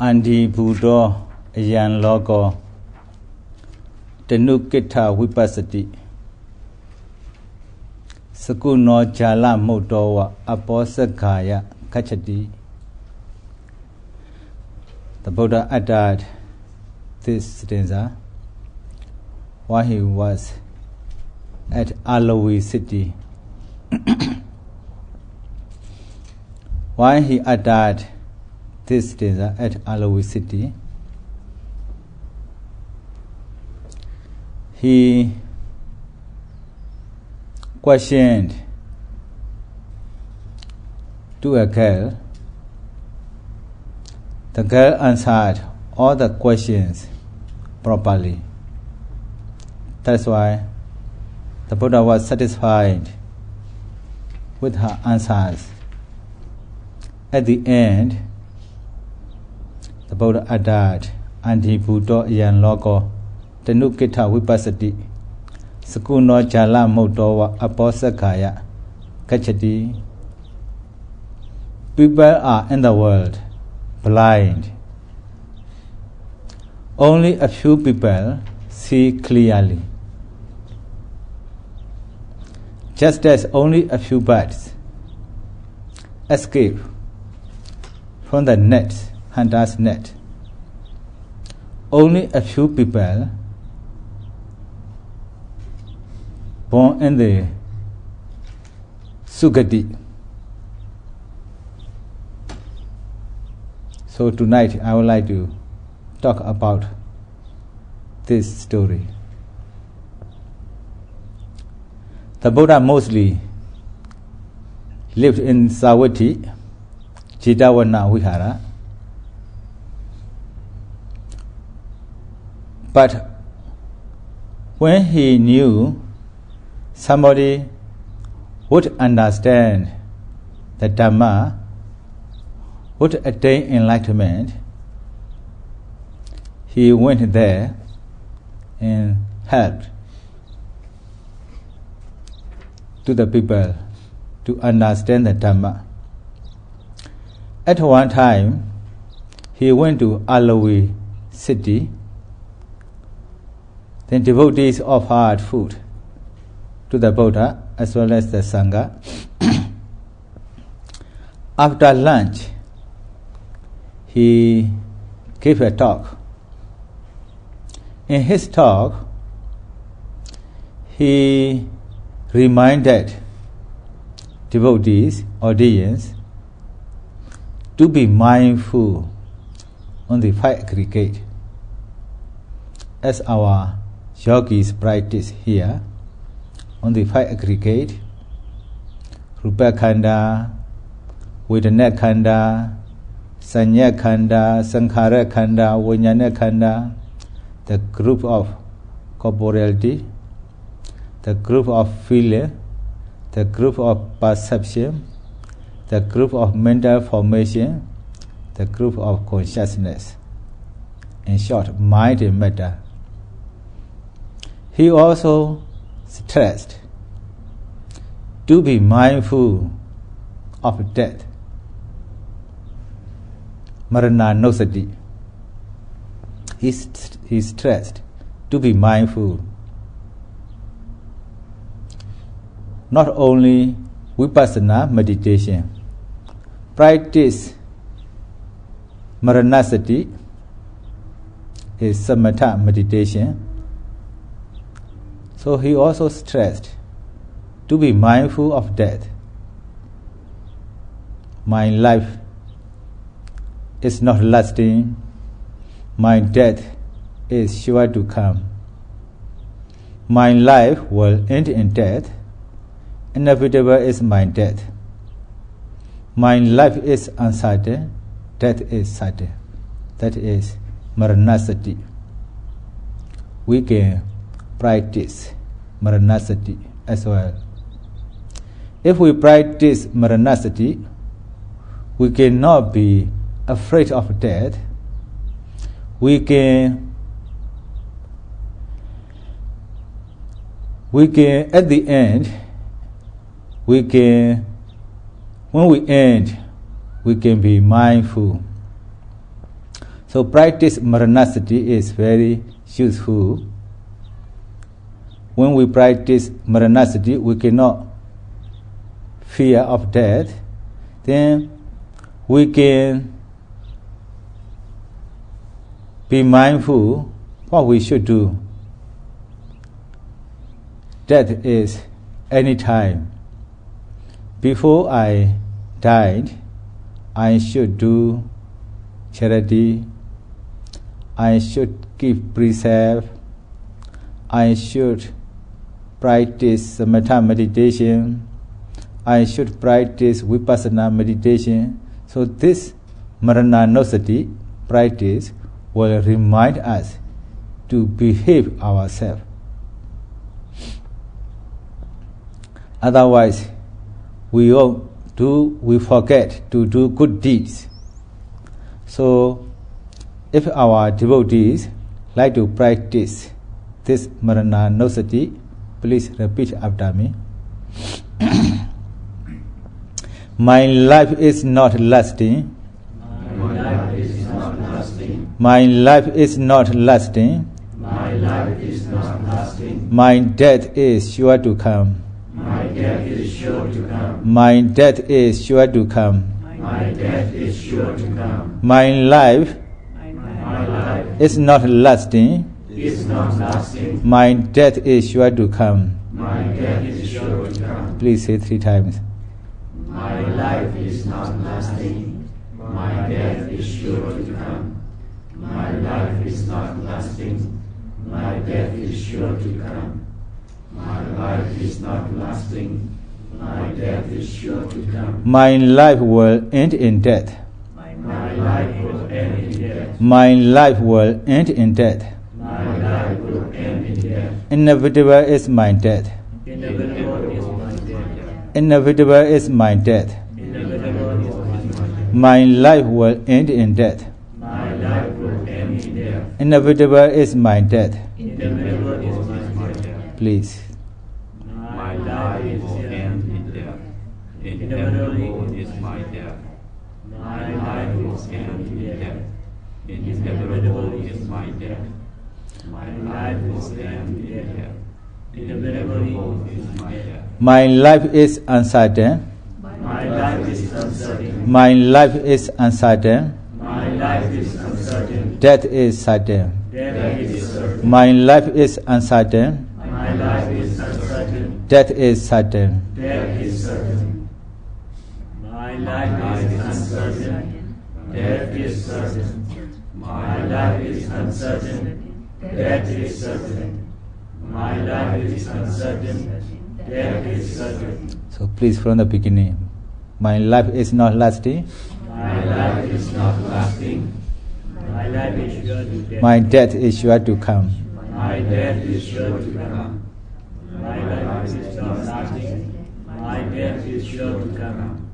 Andi Buddha Yan Logo Tenukita Vipasati Sakuno Jala Modowa Aposakaya Kachati. The Buddha uttered this stanza while he was at Alawi city. While he uttered this stanza at Alawi city, he questioned to a girl. The girl answered all the questions properly. That's why the Buddha was satisfied with her answers. At the end, the Buddha uttered, Andi Buddha Yan Logo Tenukita Vipasati Sakuno Jala Modowa Aposakaya Kachati. People are in the world blind. Only a few people see clearly. Just as only a few birds escape from the net, hunter's net, only a few people born in the Sugati. So tonight I would like to talk about this story. The Buddha mostly lived in Savatthi, Jetawana Vihara. But when he knew somebody would understand the dhamma, would attain enlightenment, he went there and helped to the people to understand the dhamma. At one time, he went to Alawi city. Then devotees offered food to the Buddha as well as the Sangha. After lunch, he gave a talk. In his talk, he reminded devotees, audience, to be mindful on the five aggregate, as our yogis practice here on the five aggregate: Rupa Khanda, Vedana Khanda, Sanya Khanda, Sankhara Khanda, Vijnana Khanda, the group of corporeality, the group of feeling, the group of perception, the group of mental formation, the group of consciousness. In short, mind and matter. He also stressed to be mindful of death. Marana Nosati. He stressed to be mindful. Not only Vipassana meditation, practice Maranasati is Samatha meditation. So he also stressed to be mindful of death. My life is not lasting. My death is sure to come. My life will end in death. Inevitable is my death. My life is uncertain. Death is certain. That is Maranasati. We can practice Maranasati as well. If we practice Maranasati, we cannot be afraid of death. We can at the end, when we end, we can be mindful So practice maranasati is very useful. When we practice maranasati, we cannot fear of death. Then we can be mindful what we should do. Death is any time. Before I died, I should do charity, I should give precept, I should practice samatha meditation, I should practice vipassana meditation. So this maranasati practice will remind us to behave ourselves. Otherwise, we forget to do good deeds. So, if our devotees like to practice this maranasati, please repeat after me. My life is not lasting. My life is not lasting. My life is not lasting. My life is not lasting. My death is sure to come. My death is sure to come. My death is sure to come. My death is sure to come. My life is not lasting. Is not lasting. My death is sure to come. My death is sure to come. Please say 3 times. My life is not lasting. My death is sure to come. My life is not lasting. My death is sure to come. My life is not lasting. My death is sure to come. My life will end in death. My life will end in death. My life will end in death. My life will end in death. Inevitable is my death. Inevitable is my death. Inevitable is my death. Inevitable is my death. My life will end in death. My life will end in death. Inevitable is my death. Inevitable is my death. Please. My life will end in death. Inevitable is my death. My life will end in death. Inevitable is my death. My life will end in death. Inevitable is my death. My life is uncertain. My life is uncertain. My life is uncertain. My life is uncertain. Death is certain. Death is certain. My life is uncertain. My life is uncertain. Death is certain. Death is certain. My life is uncertain. Death is certain. My life is uncertain. Death is certain. My life is uncertain. Death is certain. So please from the beginning. My life is not lasting. My life is not lasting. My life is sure to death. My death is sure to come. My death is sure to come. My life is not lasting. My death is sure to come.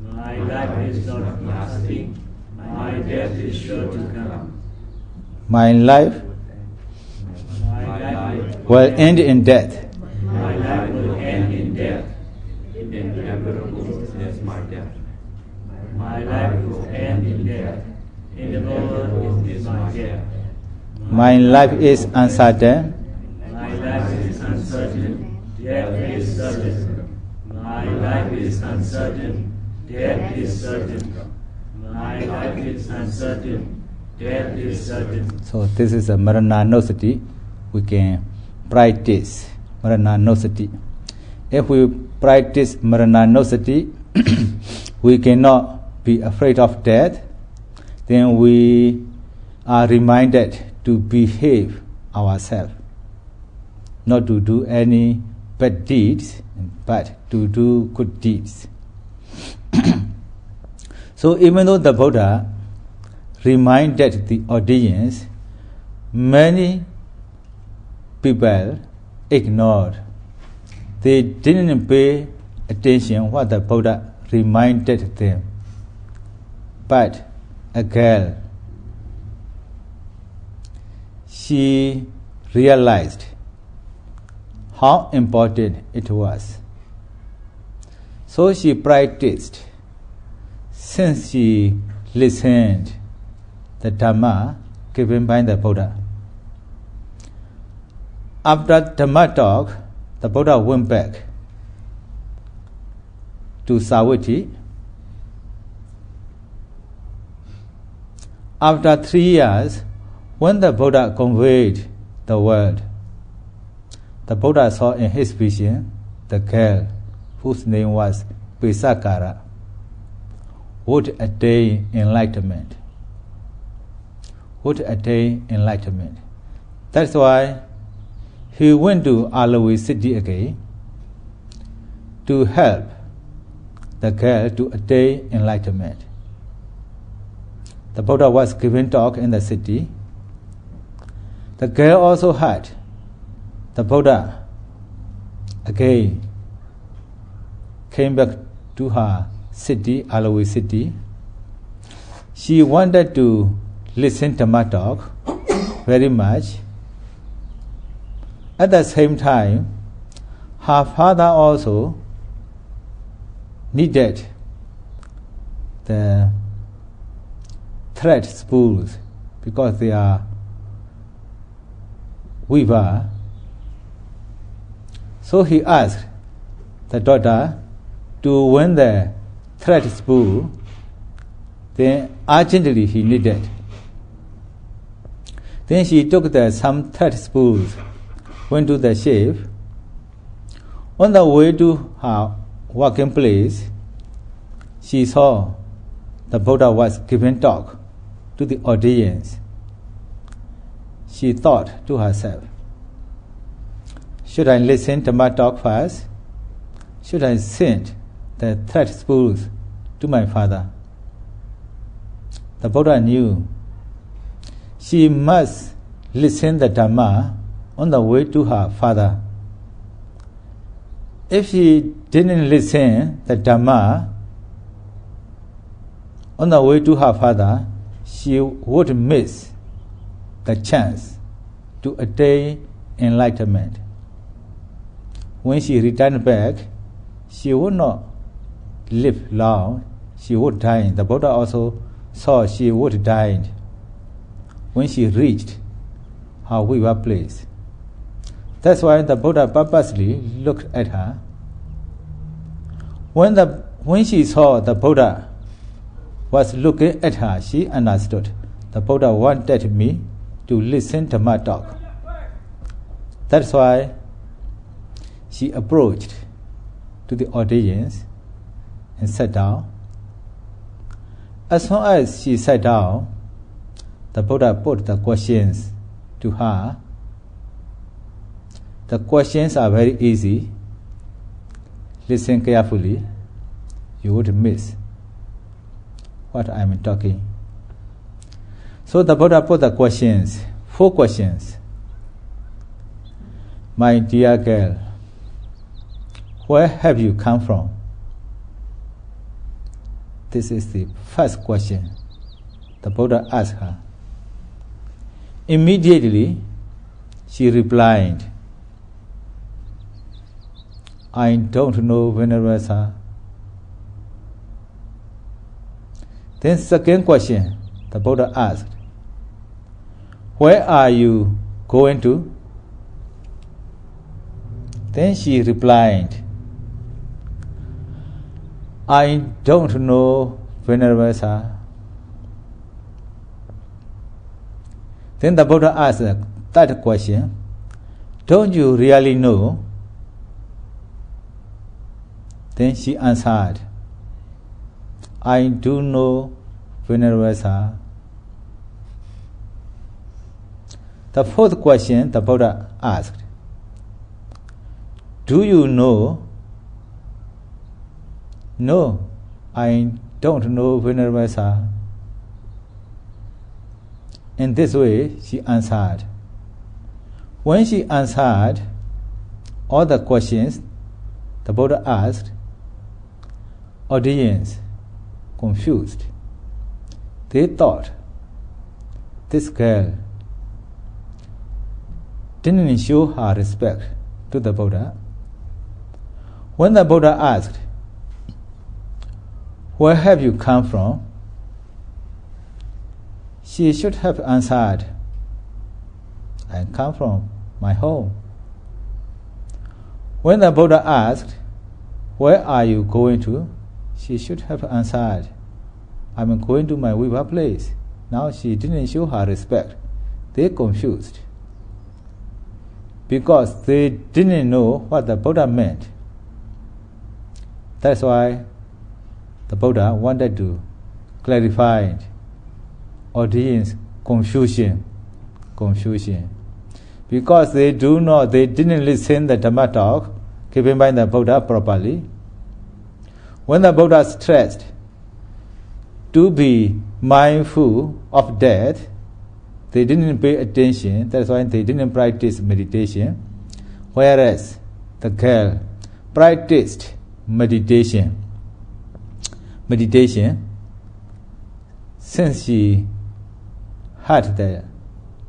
My life is not lasting. My death is sure to come. My life My life will end in death. My life will end in death. Inevitable is my death. My life will end in death. Inevitable is my death. My life is uncertain. My life is uncertain. Death is certain. My life is uncertain. Death is certain. My life is uncertain. Death is certain. So this is a maranasati. We can practice maranasati. If we practice maranasati, we cannot be afraid of death. Then we are reminded to behave ourselves, not to do any bad deeds, but to do good deeds. So even though the Buddha reminded the audience, many people ignored. They didn't pay attention what the Buddha reminded them. But a girl, she realized how important it was. So she practiced. Since she listened the dhamma given by the Buddha. After Dhamma talk, the Buddha went back to Savatthi. After 3 years, when the Buddha conveyed the word, the Buddha saw in his vision the girl whose name was Pesakara would attain enlightenment. Would attain enlightenment. That's why he went to Alawi city again to help the girl to attain enlightenment. The Buddha was giving talk in the city. The girl also heard the Buddha again came back to her city, Alawi city. She wanted to listen to my talk very much. At the same time, her father also needed the thread spools because they are weaver. So he asked the daughter to win the thread spool. Then urgently he needed. Then she took some thread spools, went to the ship. On the way to her working place, she saw the Buddha was giving talk to the audience. She thought to herself, should I listen to my talk first? Should I send the thread spools to my father? The Buddha knew she must listen the Dhamma on the way to her father. If she didn't listen the Dhamma on the way to her father, she would miss the chance to attain enlightenment. When she returned back, she would not live long. She would die. The Buddha also saw she would die when she reached her weaver place. That's why the Buddha purposely looked at her. When she saw the Buddha was looking at her, she understood the Buddha wanted me to listen to my talk. That's why she approached to the audience and sat down. As soon as she sat down, the Buddha put the questions to her. The questions are very easy. Listen carefully. You would miss what I am talking. So the Buddha put the questions, 4 questions. My dear girl, where have you come from? This is the first question the Buddha asked her. Immediately, she replied, I don't know, Venerable Sir. Then second question the Buddha asked, where are you going to? Then she replied, I don't know, Venerable Sir. Then the Buddha asked the third question, don't you really know? Then she answered, I do know, Venerable Sir. The fourth question the Buddha asked, do you know? No, I don't know, Venerable Sir. In this way, she answered. When she answered all the questions the Buddha asked, audience confused. They thought this girl didn't show her respect to the Buddha. When the Buddha asked, where have you come from? She should have answered, I come from my home. When the Buddha asked, where are you going to? She should have answered, I'm going to my Viva place. Now she didn't show her respect. They confused. Because they didn't know what the Buddha meant. That's why the Buddha wanted to clarify audience confusion. Because they didn't listen the Dhamma talk given by the Buddha properly. When the Buddha stressed to be mindful of death, they didn't pay attention. That's why they didn't practice meditation. Whereas the girl practiced meditation since she had the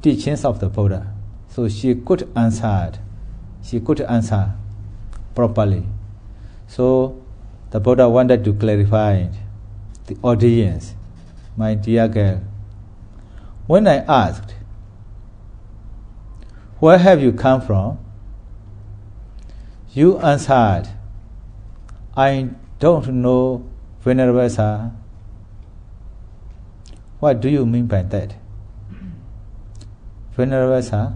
teachings of the Buddha, so she could answer properly. So the Buddha wanted to clarify the audience. My dear girl, when I asked, where have you come from? You answered, I don't know, Venerable Sir. What do you mean by that? Venerable Sir,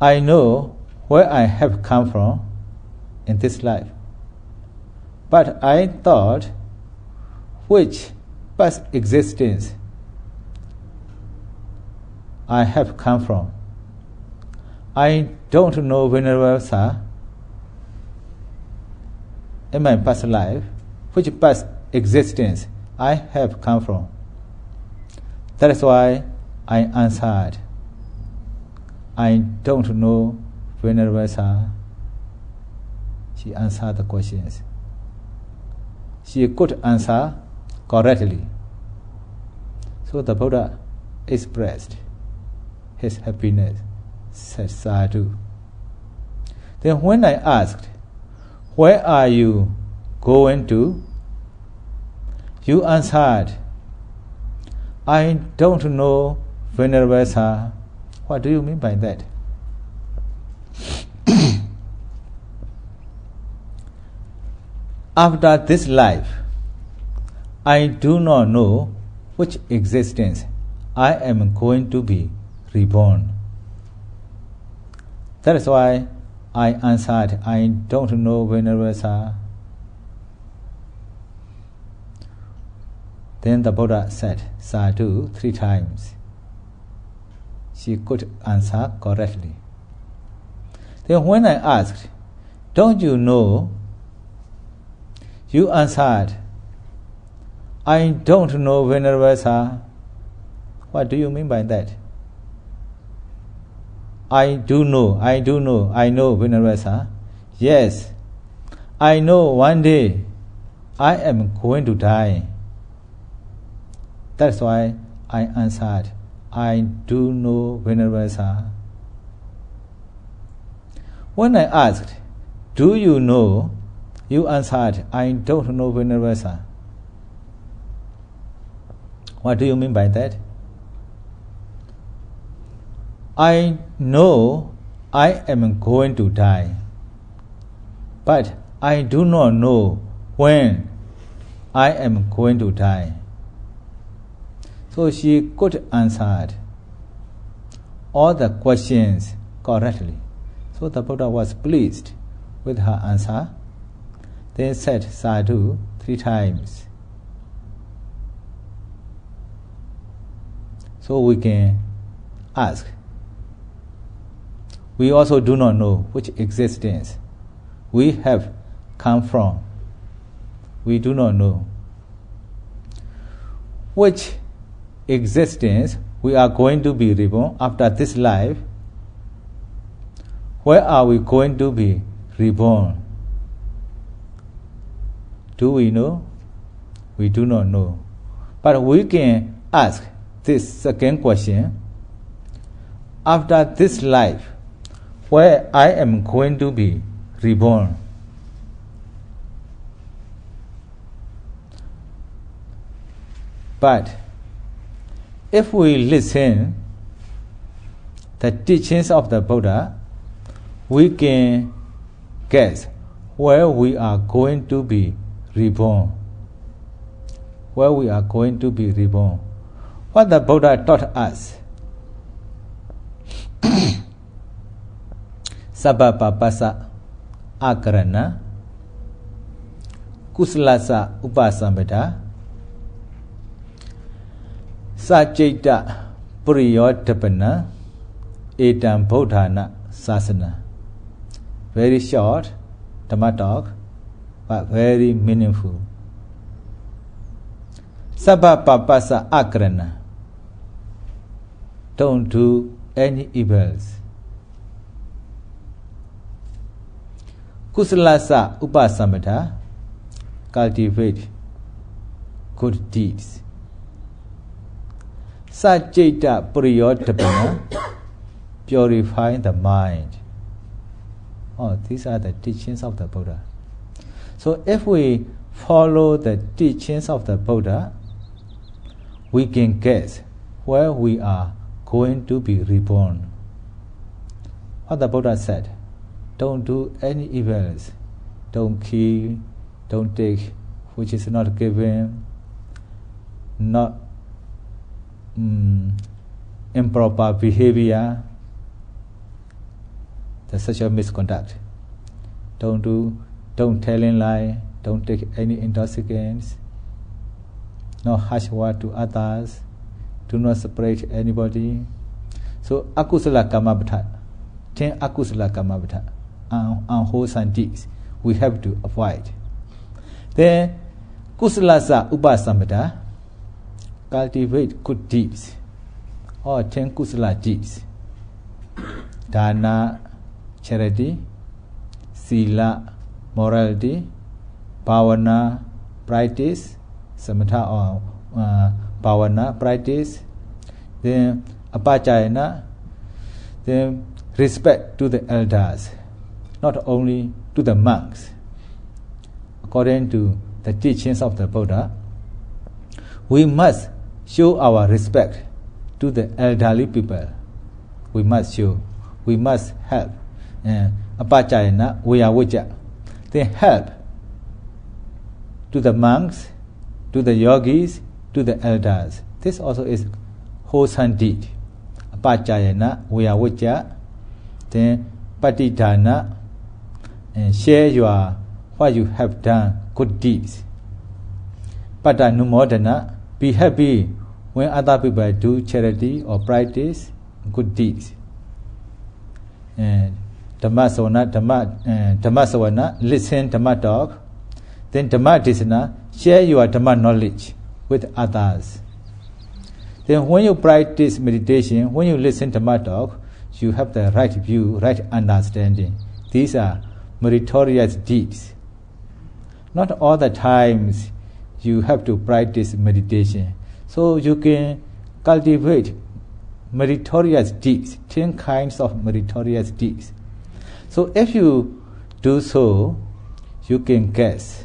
I know where I have come from in this life, but I thought which past existence I have come from. I don't know, Venerable Sir, in my past life, which past existence I have come from. That is why I answered, I don't know, Venerable Sir. She answered the questions. She could answer correctly. So the Buddha expressed his happiness, said Sadhu. Then when I asked, where are you going to? You answered, I don't know, Venerable Sir. What do you mean by that? After this life, I do not know which existence I am going to be reborn. That is why I answered, I don't know, Venerable Sir. Then the Buddha said, Sadhu 3 times. She could answer correctly. Then when I asked, don't you know? You answered, I don't know, Venerable Sir. What do you mean by that? I know, Venerable Sir. Yes, I know one day I am going to die. That's why I answered, I do know, Venerable Sir. When I asked, do you know? You answered, I don't know, Venerable Sir. What do you mean by that? I know I am going to die, but I do not know when I am going to die. So she could answer all the questions correctly. So the Buddha was pleased with her answer. Then said Sadhu 3 times. So we can ask. We also do not know which existence we have come from. We do not know which existence we are going to be reborn after this life. Where are we going to be reborn? Do we know? We do not know. But we can ask this second question. After this life, where I am going to be reborn? But if we listen the teachings of the Buddha, we can guess where we are going to be reborn. Where we are going to be reborn. What the Buddha taught us. Sabba papasa akarana kusalasa upasambata Sajita Puriyotapana Etam Bodhana Sasana. Very short Dhamma talk, but very meaningful. Sabba papasa akrana. Don't do any evils. Kusalasa upasamata. Cultivate good deeds. Sajita Puriyotapana, purify the mind. Oh, these are the teachings of the Buddha. So if we follow the teachings of the Buddha, we can guess where we are going to be reborn. What the Buddha said, don't do any evils, don't kill, don't take which is not given, not improper behavior, the sexual misconduct. Don't tell in lie, don't take any intoxicants, no harsh word to others, do not separate anybody. So akusala kamabhatha, 10 akusala kamabhatha, unwholesome deeds we have to avoid. Then kusalasa upasamata, cultivate good deeds, or 10 kusala deeds. Dana, charity, sila, morality, bhavana, practice, samatha or bhavana, practice, then apachayana, then respect to the elders, not only to the monks. According to the teachings of the Buddha, we must show our respect to the elderly people. We must show, we must help. Apachayana, vayavijja. They help to the monks, to the yogis, to the elders. This also is wholesome deed. Apachayana, vayavijja. Then patidana, and share your what you have done, good deeds. Patanumodana, be happy when other people do charity or practice good deeds. And Dhammasavana, listen Dhamma talk. Then Dhamma Desana, share your Dhamma knowledge with others. Then when you practice meditation, when you listen Dhamma talk, you have the right view, right understanding. These are meritorious deeds. Not all the times you have to practice meditation. So you can cultivate meritorious deeds, 10 kinds of meritorious deeds. So if you do so, you can guess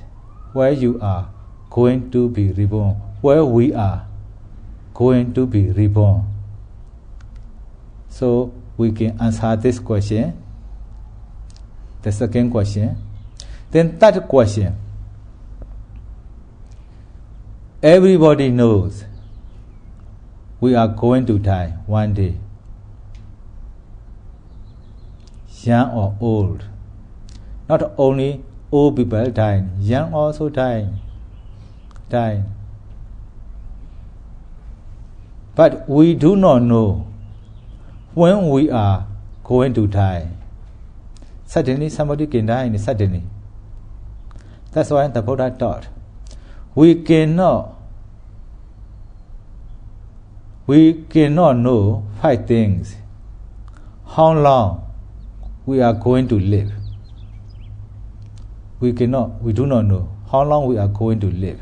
where you are going to be reborn, where we are going to be reborn. So we can answer this question, the second question. Then third question. Everybody knows we are going to die one day, young or old. Not only old people dying, young also dying. But we do not know when we are going to die. Suddenly somebody can die suddenly. That's why the Buddha taught. We cannot know 5 things. How long we are going to live. We do not know how long we are going to live.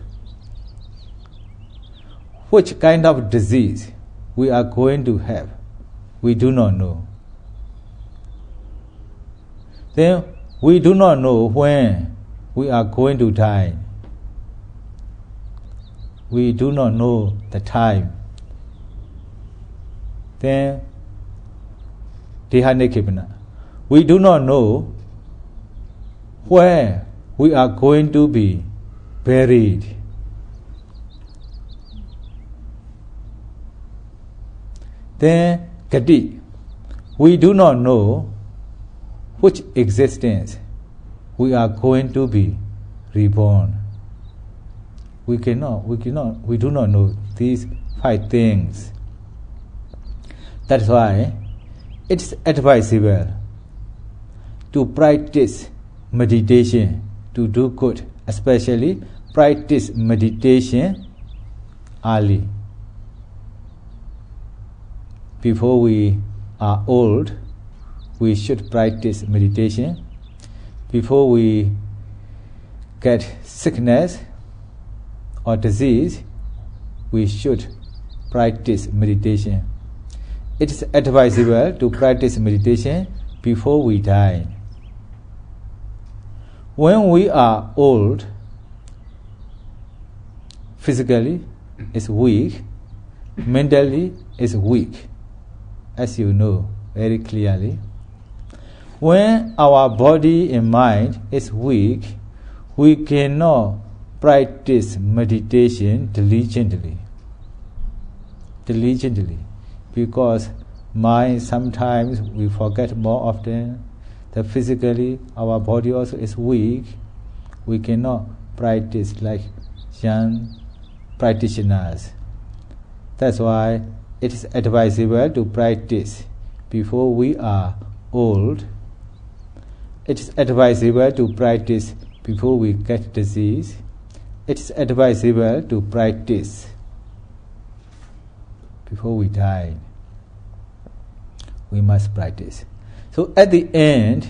Which kind of disease we are going to have, we do not know. Then we do not know when we are going to die. We do not know the time. then Dehanikipana. We do not know where we are going to be buried. Then Gati. We do not know which existence we are going to be reborn. We do not know these 5 things. That's why it's advisable to practice meditation to do good, especially practice meditation early. Before we are old, we should practice meditation. Before we get sickness or disease, we should practice meditation. It is advisable to practice meditation before we die. When we are old, physically is weak, mentally is weak, as you know very clearly. When our body and mind is weak, we cannot practice meditation diligently, because mind sometimes we forget more often. That physically our body also is weak. We cannot practice like young practitioners. That's why it is advisable to practice before we are old. It is advisable to practice before we get disease. It is advisable to practice before we die. We must practice. So at the end,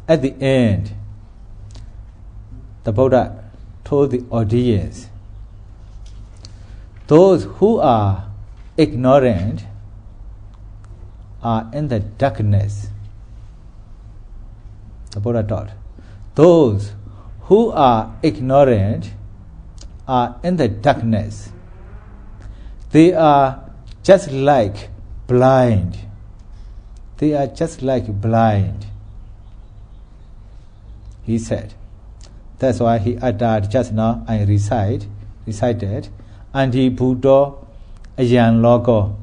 the Buddha told the audience, those who are ignorant are in the darkness. The Buddha taught, those who are ignorant are in the darkness. They are just like blind. They are just like blind, he said. That's why he uttered just now, I recited, Andi Buddha Ayan Logo,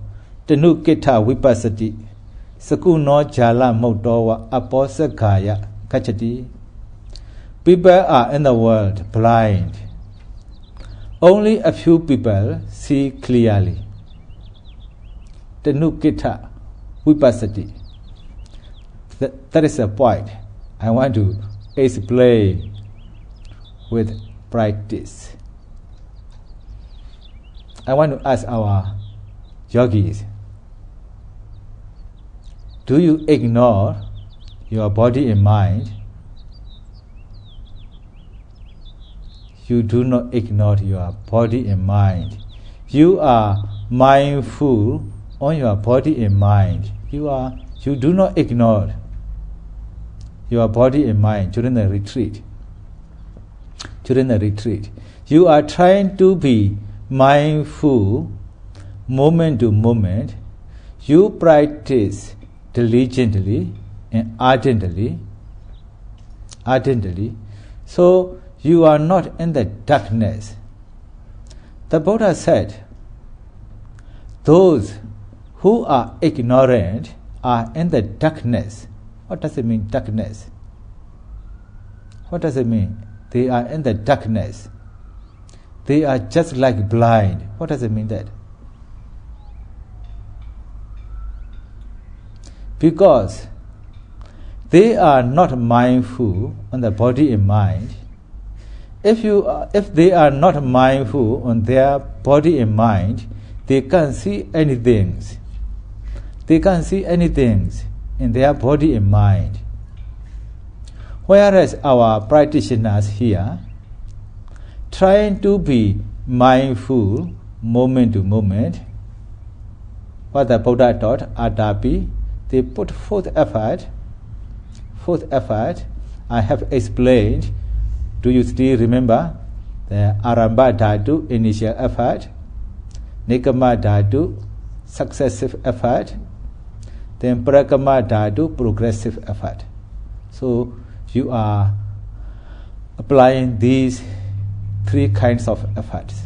Tenukita Vipasati, Sakuno Jala Motowa Aposakaya Kachati. People are in the world blind. Only a few people see clearly. Tenukita Vipasati. That is a point I want to explain with practice. I want to ask our yogis, do you ignore your body and mind? You do not ignore your body and mind. You are mindful on your body and mind. You do not ignore your body and mind during the retreat. You are trying to be mindful moment to moment. You practice diligently and ardently. So you are not in the darkness. The Buddha said, those who are ignorant are in the darkness. What does it mean, darkness? What does it mean? They are in the darkness. They are just like blind. What does it mean that? Because they are not mindful on the body and mind. If they are not mindful on their body and mind, they can't see anything. They can't see anything in their body and mind. Whereas our practitioners here, trying to be mindful moment to moment, what the Buddha taught, Adapi, they put forth effort. I have explained. Do you still remember the Aramba Dhatu, initial effort, Nikama Dhatu, successive effort. Then Prakama Dhatu, progressive effort. So you are applying these three kinds of efforts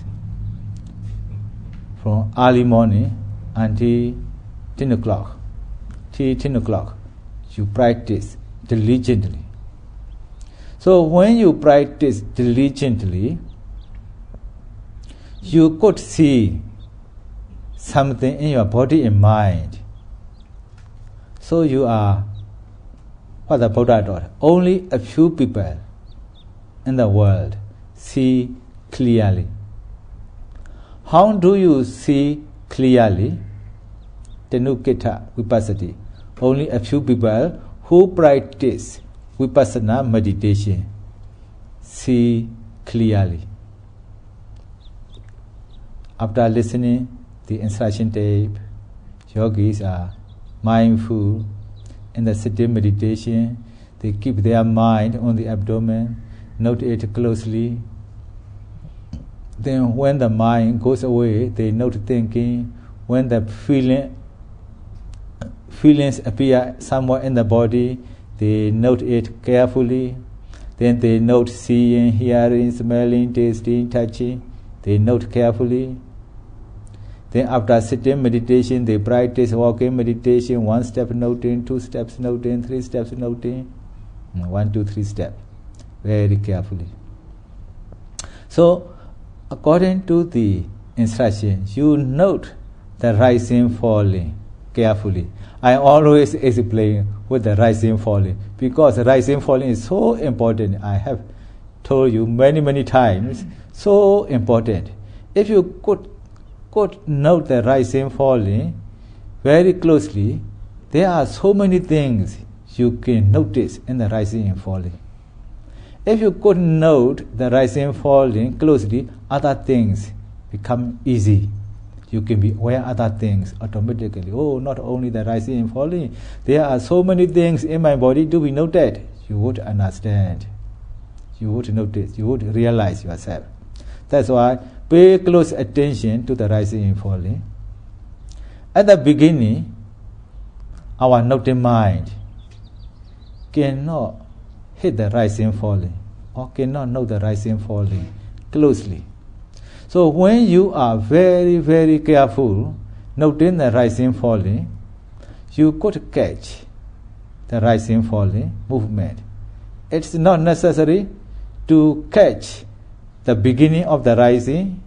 from early morning until 10 o'clock. Till 10 o'clock, you practice diligently. So when you practice diligently, you could see something in your body and mind. So you are what the Buddha taught. Only a few people in the world see clearly. How do you see clearly? Tenukita Vipassati. Only a few people who practice Vipassana meditation see clearly. After listening the instruction tape, yogis are mindful in the sitting meditation. They keep their mind on the abdomen, note it closely. Then when the mind goes away, they note thinking. When the feelings appear somewhere in the body, they note it carefully. Then they note seeing, hearing, smelling, tasting, touching. They note carefully. Then after sitting meditation, they practice walking meditation, 1 step noting, 2 steps noting, 3 steps noting, 1, 2, 3 steps, very carefully. So, according to the instruction, you note the rising, falling carefully. I always explain with the rising, falling, because rising, falling is so important. I have told you many times, so important. If you could note the rising, falling very closely, there are so many things you can notice in the rising and falling. If you could note the rising and falling closely, other things become easy. You can be aware of other things automatically. Oh, not only the rising and falling, there are so many things in my body to be noted. You would understand. You would notice. You would realize yourself. That's why pay close attention to the rising and falling. At the beginning, our noting mind cannot hit the rising and falling, or cannot know the rising and falling closely. So when you are very careful noting the rising and falling, you could catch the rising and falling movement. It's not necessary to catch the beginning of the rising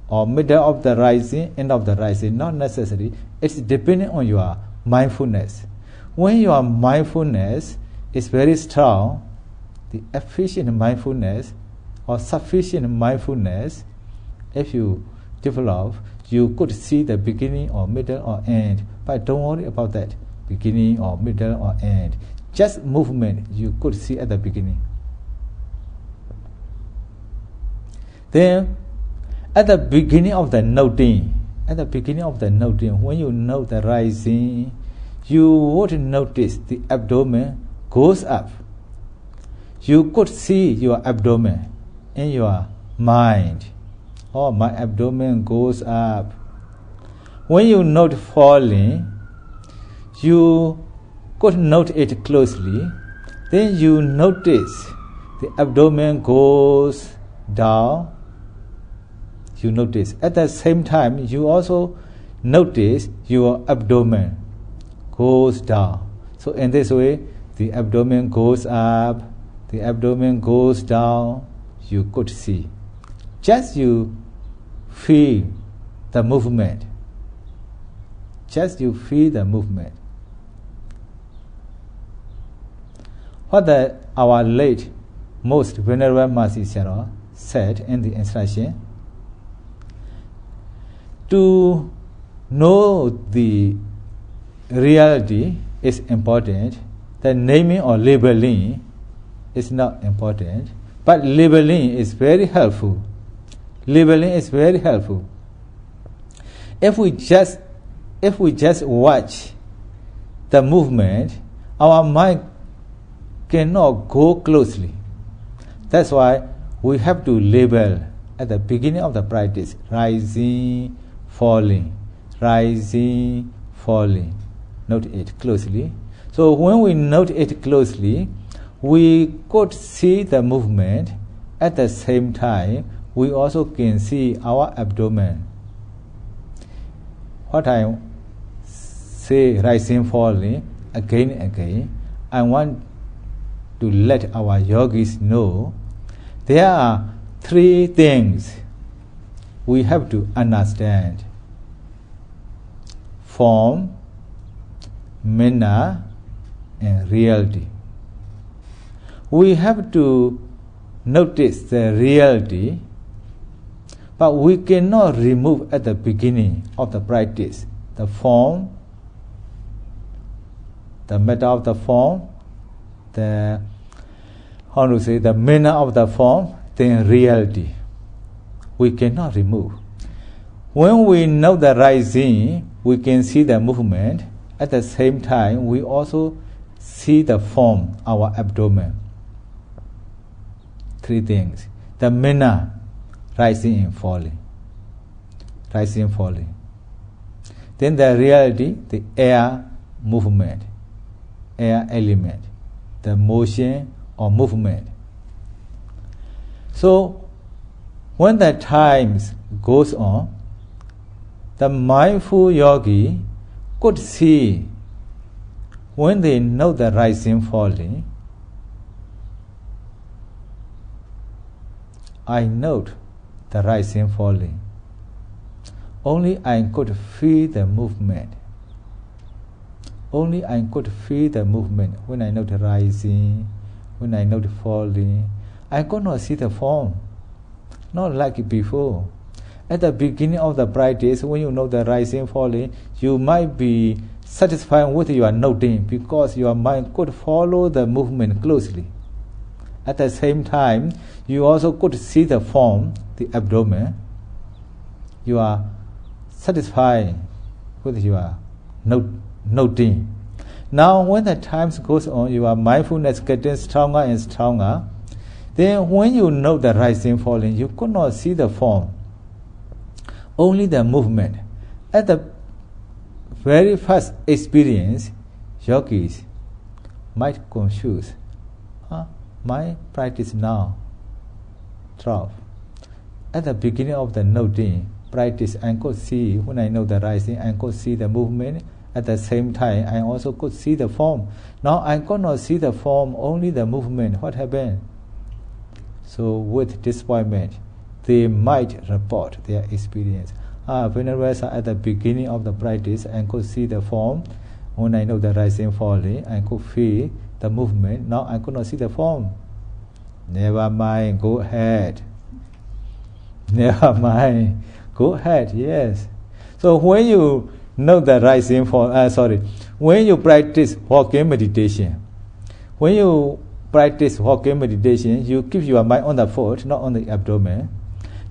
or middle of the rising, end of the rising, not necessary. It's depending on your mindfulness. When your mindfulness is very strong, the efficient mindfulness or sufficient mindfulness, if you develop, you could see the beginning or middle or end. But don't worry about that, beginning or middle or end. Just movement you could see at the beginning. Then, at the beginning of the noting, when you note the rising, you would notice the abdomen goes up. You could see your abdomen in your mind. Oh, my abdomen goes up. When you note falling, you could note it closely. Then you notice the abdomen goes down. You notice. At the same time, you also notice your abdomen goes down. So in this way, the abdomen goes up, the abdomen goes down. You could see. Just you feel the movement. Just you feel the movement. What our late, most venerable Master Sayadaw said in the instruction, to know the reality is important. The naming or labeling is not important, but labeling is very helpful. Labeling is very helpful. If we just watch the movement, our mind cannot go closely. That's why we have to label at the beginning of the practice, rising, falling. rising, falling. Note it closely. So when we note it closely, we could see the movement. At the same time, we also can see our abdomen. What I say rising, falling, again and again, I want to let our yogis know there are three things we have to understand: form, manner, and reality. We have to notice the reality, but we cannot remove at the beginning of the practice the form, the matter of the form, the manner of the form, then reality. We cannot remove. When we know the rising, we can see the movement. At the same time, we also see the form, our abdomen. Three things. The manner, rising and falling. Rising and falling. Then the reality, the air movement, air element, the motion or movement. So, when the times goes on, the mindful yogi could see when they know the rising, falling. I note the rising, falling. Only I could feel the movement. Only I could feel the movement when I note the rising, when I note the falling. I could not see the form, not like before. At the beginning of the practice, when you know the rising, falling, you might be satisfied with your noting because your mind could follow the movement closely. At the same time, you also could see the form, the abdomen. You are satisfied with your noting. Now, when the time goes on, your mindfulness getting stronger and stronger. Then, when you know the rising, falling, you could not see the form, only the movement. At the very first experience, yogis might confuse. My practice now, 12. At the beginning of the noting practice, I could see, when I know the rising, I could see the movement. At the same time, I also could see the form. Now I could not see the form, only the movement. What happened? So with disappointment, they might report their experience. Whenever at the beginning of the practice, I could see the form. When I know the rising, falling, I could feel the movement. Now I could not see the form. Never mind, go ahead. Never mind, go ahead, yes. So when you know the rising, when you practice walking meditation, you keep your mind on the foot, not on the abdomen.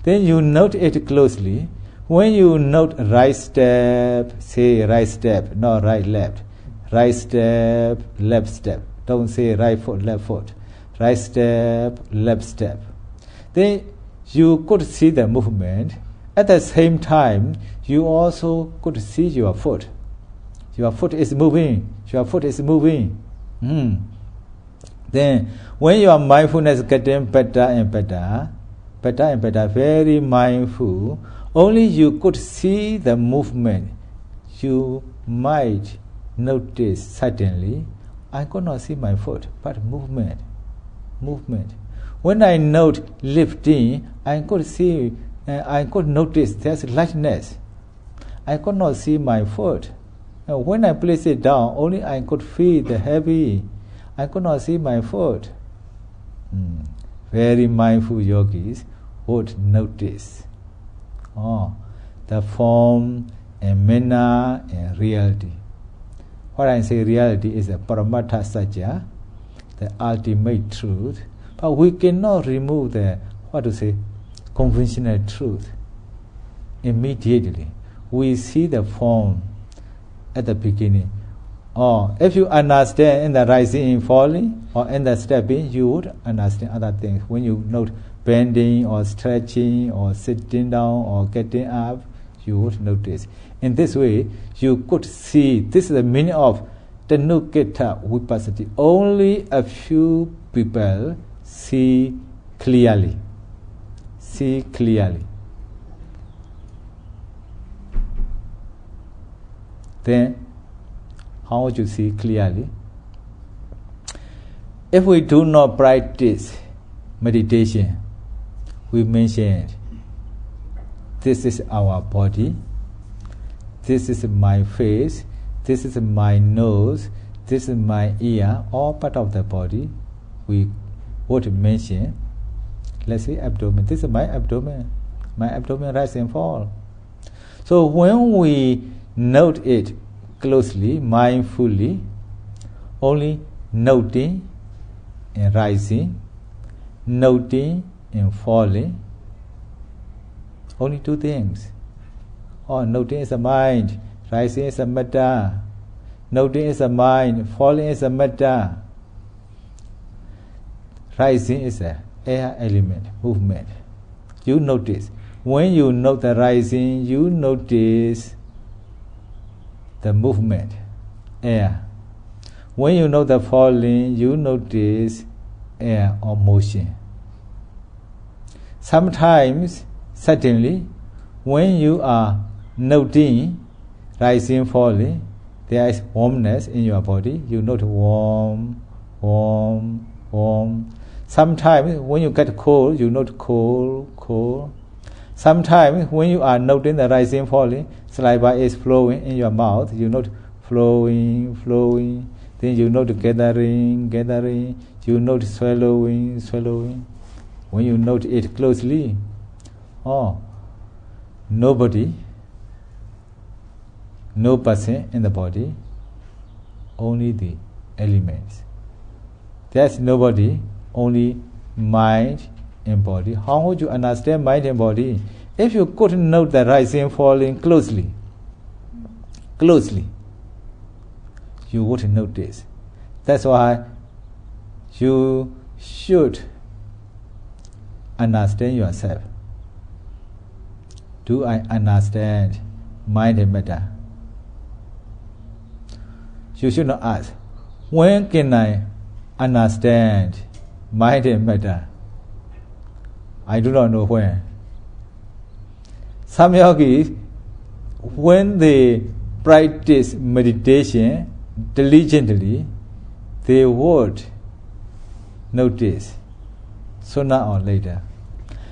Then you note it closely. When you note right step, say right step, not right left. Right step, left step. Don't say right foot, left foot. Right step, left step. Then you could see the movement. At the same time, you also could see your foot. Your foot is moving. Your foot is moving. Then, when your mindfulness getting better and better, very mindful, only you could see the movement. You might notice suddenly, I could not see my foot, but movement. When I note lifting, I could notice there's lightness. I could not see my foot. When I place it down, only I could feel the heavy. I could not see my foot. Very mindful yogis would notice the form and manner and reality. What I say reality is a Paramattha Satya, the ultimate truth. But we cannot remove the, conventional truth immediately. We see the form at the beginning. Or if you understand in the rising and falling or in the stepping, you would understand other things. When you note bending or stretching or sitting down or getting up, you would notice. In this way, you could see, this is the meaning of Tathagata Vipassati. Only a few people see clearly. See clearly. Then, how would you see clearly? If we do not practice meditation, we mentioned this is our body, this is my face, this is my nose, this is my ear, all part of the body. We would mention, let's say abdomen, this is my abdomen rise and fall. So when we note it closely, mindfully, only noting and rising, noting and falling, only two things. Noting is a mind, rising is a metta, noting is a mind, falling is a metta, rising is a air element, movement. You notice. When you note the rising, you notice the movement, air. When you know the falling, you notice air or motion. Sometimes, suddenly, when you are noting rising, falling, there is warmness in your body. You note warm, warm, warm. Sometimes, when you get cold, you note cold, cold. Sometimes, when you are noting the rising, falling, saliva is flowing in your mouth. You note flowing, flowing. Then you note gathering, gathering. You note swallowing, swallowing. When you note it closely, nobody, no person in the body, only the elements. There's nobody, only mind and body. How would you understand mind and body? If you couldn't note the rising, falling closely, you wouldn't notice. That's why you should understand yourself. Do I understand mind and matter? You should not ask, when can I understand mind and matter? I do not know when. Some yogis, when they practice meditation diligently, they would notice sooner or later.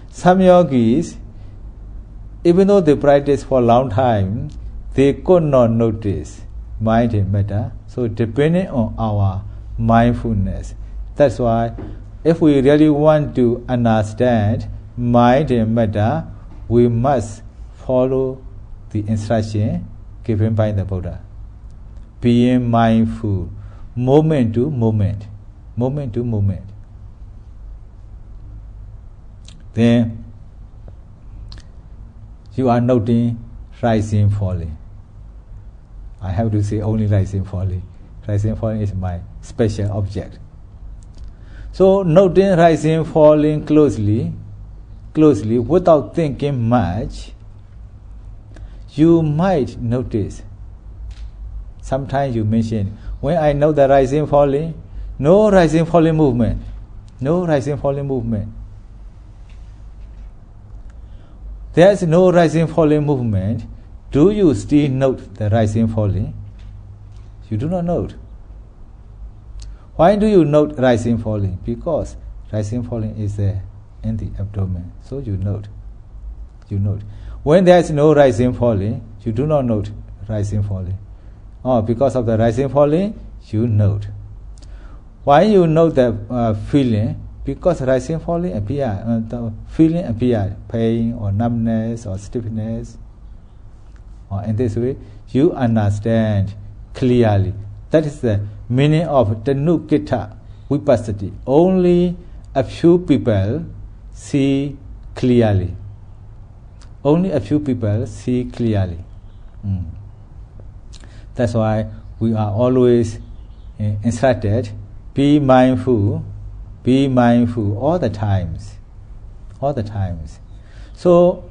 Some yogis, even though they practice for a long time, they could not notice mind and matter. So depending on our mindfulness. That's why if we really want to understand mind and matter, we must follow the instruction given by the Buddha. Being mindful, moment to moment, moment to moment. Then you are noting rising, falling. I have to say only rising, falling. Rising, falling is my special object. So noting rising, falling closely, without thinking much, you might notice. Sometimes you mention, when I know the rising, falling, no rising, falling movement. No rising, falling movement. There is no rising, falling movement. Do you still note the rising, falling? You do not note. Why do you note rising, falling? Because rising, falling is there in the abdomen. So you note. You note. When there is no rising, falling, you do not note rising, falling. Because of the rising, falling, you note. Why you note the feeling? Because rising, falling appear, the feeling appear, pain or numbness or stiffness. In this way, you understand clearly. That is the meaning of Tathagata Vipassati. Only a few people see clearly. Only a few people see clearly. That's why we are always instructed, be mindful all the times. All the times. So,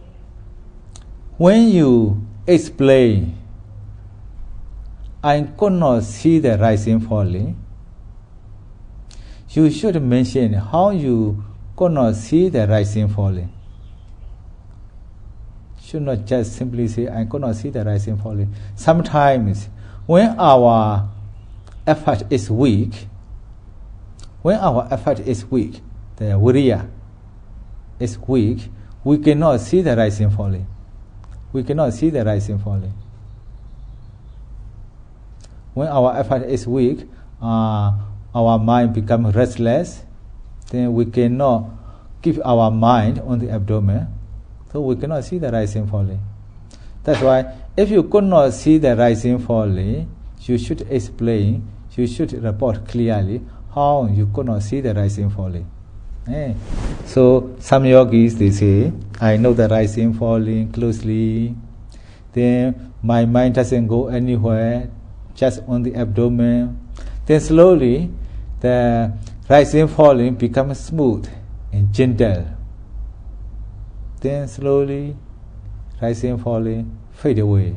When you explain, I could not see the rising falling, you should mention how you could not see the rising falling. Should not just simply say, I could not see the rising falling. Sometimes, when our effort is weak, the viriya is weak, we cannot see the rising falling. When our effort is weak, our mind becomes restless, then we cannot keep our mind on the abdomen, so we cannot see the rising falling. That's why if you could not see the rising falling, you should explain, you should report clearly how you could not see the rising falling. So some yogis, they say, I know the rising falling closely, then my mind doesn't go anywhere, just on the abdomen. Then slowly the rising falling becomes smooth and gentle. Then slowly rising falling fade away.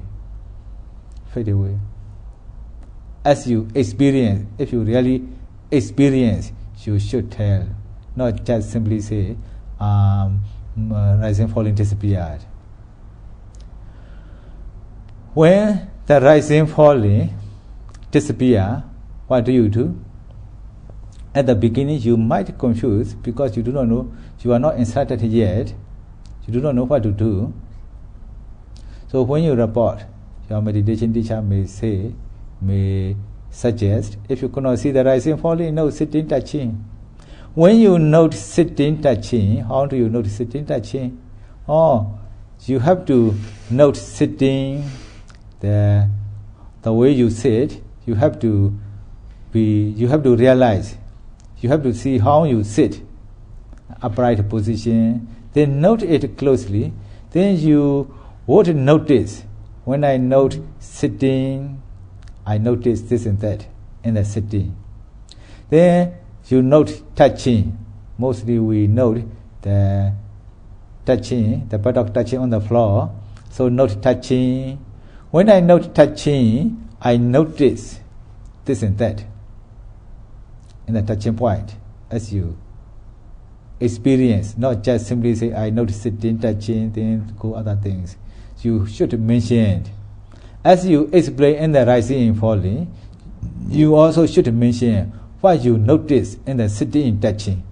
As you experience, if you really experience, you should tell, not just simply say, rising falling disappeared. When the rising falling disappear, what do you do? At the beginning you might confuse because you do not know, you are not instructed yet, you do not know what to do. So when you report, your meditation teacher may suggest, if you cannot see the rising falling, note sitting, touching. When you note sitting, touching, how do you note sitting, touching? You have to note sitting, the way you sit. You have to realize, you have to see how you sit, upright position, then note it closely. Then you would notice, when I note sitting, I notice this and that in the sitting. Then you note touching. Mostly we note the touching, the buttock touching on the floor. So note touching. When I note touching, I notice this and that in the touching point as you experience, not just simply say, I notice sitting, touching, then go other things. You should mention, as you explain in the rising and falling, you also should mention what you notice in the sitting and touching.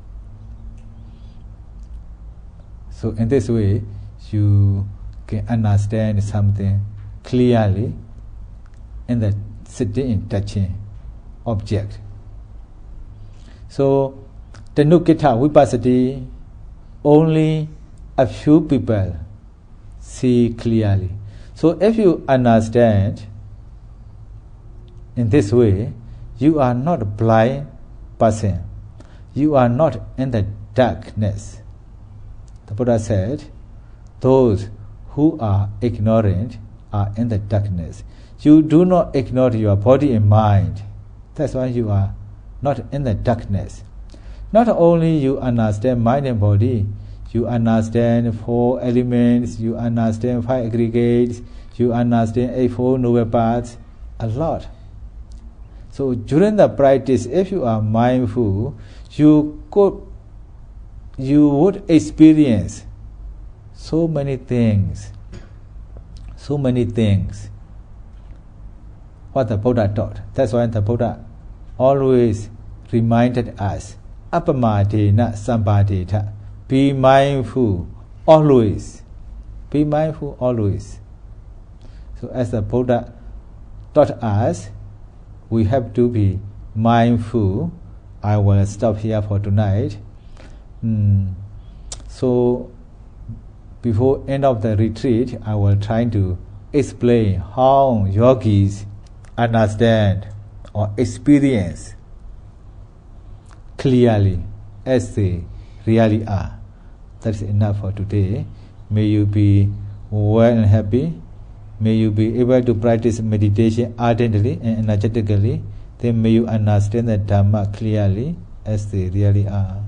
So in this way, you can understand something clearly in the sitting and touching object. So, Tanukita Vipassati, only a few people see clearly. So if you understand in this way, you are not a blind person. You are not in the darkness. The Buddha said, those who are ignorant are in the darkness. You do not ignore your body and mind. That's why you are not in the darkness. Not only you understand mind and body, you understand 4 elements, you understand 5 aggregates, you understand 8 noble paths, a lot. So during the practice, if you are mindful, you would experience so many things. What the Buddha taught. That's why the Buddha always reminded us, Appamadena Sambadeta. Be mindful always. Be mindful always. So as the Buddha taught us, we have to be mindful. I will stop here for tonight. So before end of the retreat, I will try to explain how yogis understand or experience clearly as they really are. That's enough for today. May you be well and happy. May you be able to practice meditation ardently and energetically. Then may you understand the dhamma clearly as they really are.